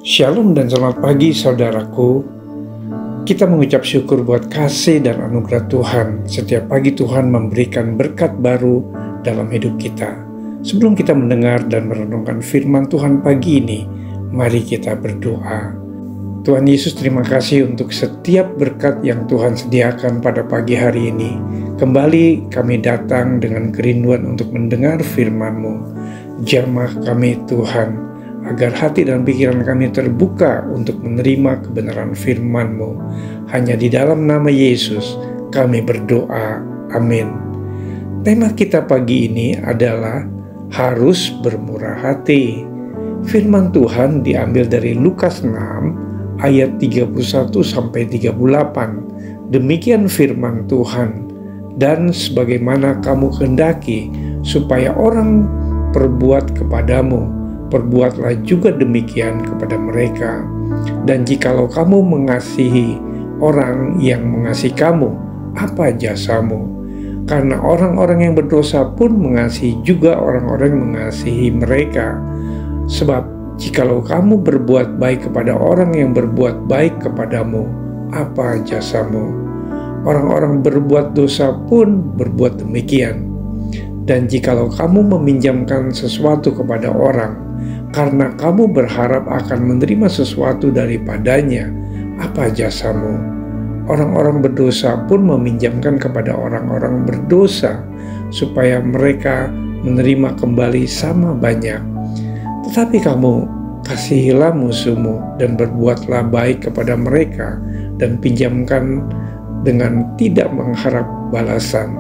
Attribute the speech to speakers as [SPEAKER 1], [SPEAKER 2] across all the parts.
[SPEAKER 1] Shalom dan selamat pagi saudaraku. Kita mengucap syukur buat kasih dan anugerah Tuhan. Setiap pagi Tuhan memberikan berkat baru dalam hidup kita. Sebelum kita mendengar dan merenungkan firman Tuhan pagi ini, mari kita berdoa. Tuhan Yesus, terima kasih untuk setiap berkat yang Tuhan sediakan pada pagi hari ini. Kembali kami datang dengan kerinduan untuk mendengar firman-Mu. Jamah kami Tuhan, agar hati dan pikiran kami terbuka untuk menerima kebenaran firman-Mu. Hanya di dalam nama Yesus kami berdoa. Amin. Tema kita pagi ini adalah harus bermurah hati. Firman Tuhan diambil dari Lukas 6 ayat 31-38. Demikian firman Tuhan. Dan sebagaimana kamu kehendaki supaya orang perbuat kepadamu, perbuatlah juga demikian kepada mereka. Dan jikalau kamu mengasihi orang yang mengasihi kamu, apa jasamu? Karena orang-orang yang berdosa pun mengasihi juga orang-orang yang mengasihi mereka. Sebab jikalau kamu berbuat baik kepada orang yang berbuat baik kepadamu, apa jasamu? Orang-orang berbuat dosa pun berbuat demikian. Dan jikalau kamu meminjamkan sesuatu kepada orang, karena kamu berharap akan menerima sesuatu daripadanya, apa jasamu? Orang-orang berdosa pun meminjamkan kepada orang-orang berdosa, supaya mereka menerima kembali sama banyak. Tetapi kamu kasihilah musuhmu, dan berbuatlah baik kepada mereka, dan pinjamkan dengan tidak mengharap balasan.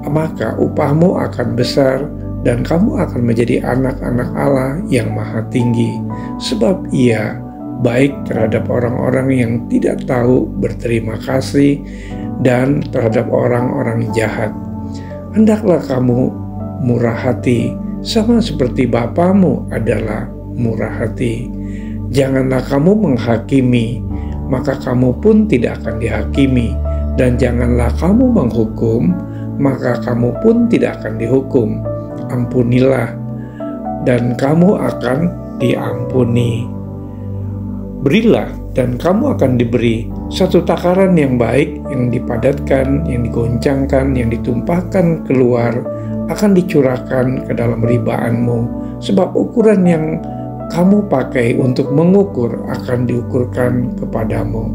[SPEAKER 1] Maka upahmu akan besar, dan kamu akan menjadi anak-anak Allah yang Maha Tinggi, sebab Ia baik terhadap orang-orang yang tidak tahu berterima kasih dan terhadap orang-orang jahat. Hendaklah kamu murah hati, sama seperti Bapamu adalah murah hati. Janganlah kamu menghakimi, maka kamu pun tidak akan dihakimi, dan janganlah kamu menghukum, maka kamu pun tidak akan dihukum. Ampunilah, dan kamu akan diampuni. Berilah, dan kamu akan diberi. Satu takaran yang baik, yang dipadatkan, yang digoncangkan, yang ditumpahkan keluar, akan dicurahkan ke dalam ribaanmu. Sebab ukuran yang kamu pakai untuk mengukur akan diukurkan kepadamu.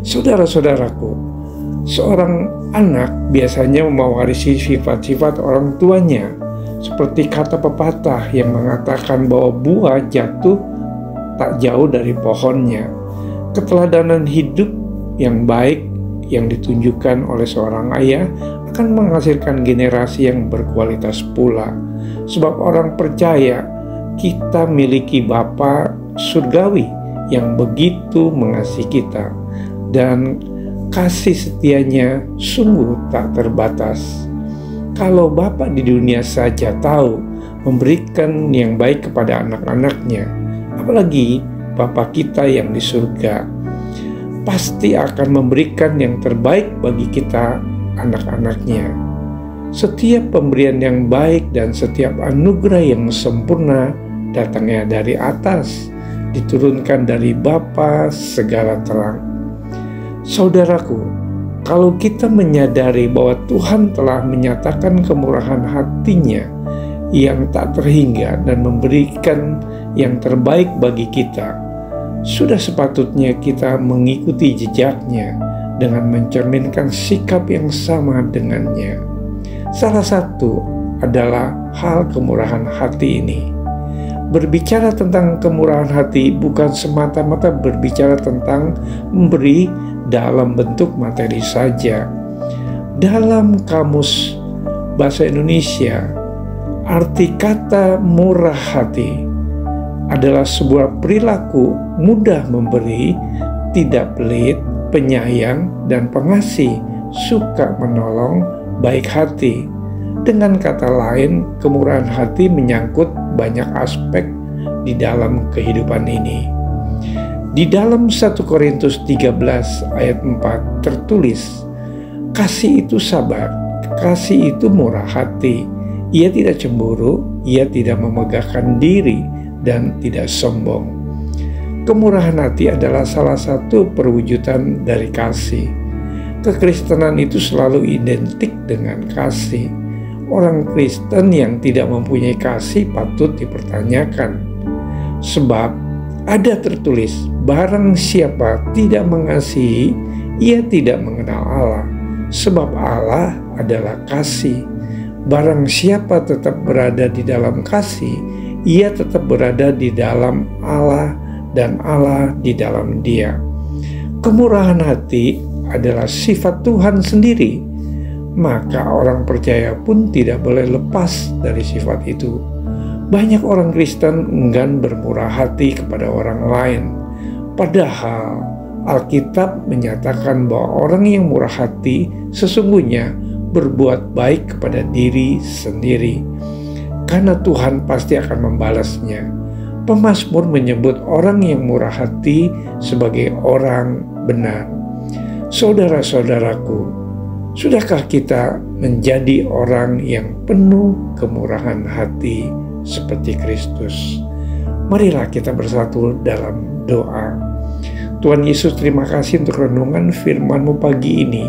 [SPEAKER 1] Saudara-saudaraku, seorang anak biasanya mewarisi sifat-sifat orang tuanya. Seperti kata pepatah yang mengatakan bahwa buah jatuh tak jauh dari pohonnya. Keteladanan hidup yang baik yang ditunjukkan oleh seorang ayah akan menghasilkan generasi yang berkualitas pula. Sebab orang percaya kita miliki Bapa surgawi yang begitu mengasihi kita, dan kasih setianya sungguh tak terbatas. Kalau Bapa di dunia saja tahu memberikan yang baik kepada anak-anaknya, apalagi Bapa kita yang di surga, pasti akan memberikan yang terbaik bagi kita, anak-anaknya. Setiap pemberian yang baik dan setiap anugerah yang sempurna datangnya dari atas, diturunkan dari Bapa segala terang. Saudaraku, kalau kita menyadari bahwa Tuhan telah menyatakan kemurahan hatinya yang tak terhingga dan memberikan yang terbaik bagi kita, sudah sepatutnya kita mengikuti jejaknya dengan mencerminkan sikap yang sama dengannya. Salah satu adalah hal kemurahan hati ini. Berbicara tentang kemurahan hati bukan semata-mata berbicara tentang memberi dalam bentuk materi saja. Dalam kamus bahasa Indonesia, arti kata murah hati adalah sebuah perilaku mudah memberi, tidak pelit, penyayang, dan pengasih, suka menolong, baik hati. Dengan kata lain, kemurahan hati menyangkut banyak aspek di dalam kehidupan ini. Di dalam 1 Korintus 13 ayat 4 tertulis, kasih itu sabar, kasih itu murah hati, ia tidak cemburu, ia tidak memegahkan diri, dan tidak sombong. Kemurahan hati adalah salah satu perwujudan dari kasih. Kekristenan itu selalu identik dengan kasih. Orang Kristen yang tidak mempunyai kasih patut dipertanyakan. Sebab ada tertulis, barang siapa tidak mengasihi, ia tidak mengenal Allah. Sebab Allah adalah kasih. Barang siapa tetap berada di dalam kasih, ia tetap berada di dalam Allah dan Allah di dalam dia. Kemurahan hati adalah sifat Tuhan sendiri. Maka orang percaya pun tidak boleh lepas dari sifat itu. Banyak orang Kristen enggan bermurah hati kepada orang lain. Padahal Alkitab menyatakan bahwa orang yang murah hati sesungguhnya berbuat baik kepada diri sendiri. Karena Tuhan pasti akan membalasnya. Pemazmur menyebut orang yang murah hati sebagai orang benar. Saudara-saudaraku, sudahkah kita menjadi orang yang penuh kemurahan hati seperti Kristus? Marilah kita bersatu dalam doa. Tuhan Yesus, terima kasih untuk renungan firman-Mu pagi ini.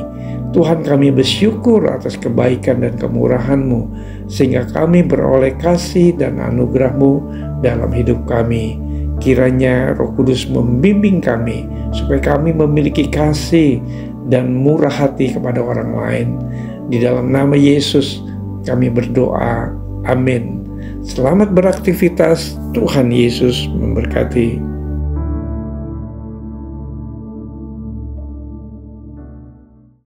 [SPEAKER 1] Tuhan, kami bersyukur atas kebaikan dan kemurahan-Mu, sehingga kami beroleh kasih dan anugerah-Mu dalam hidup kami. Kiranya Roh Kudus membimbing kami, supaya kami memiliki kasih dan murah hati kepada orang lain. Di dalam nama Yesus kami berdoa. Amin. Selamat beraktivitas. Tuhan Yesus memberkati.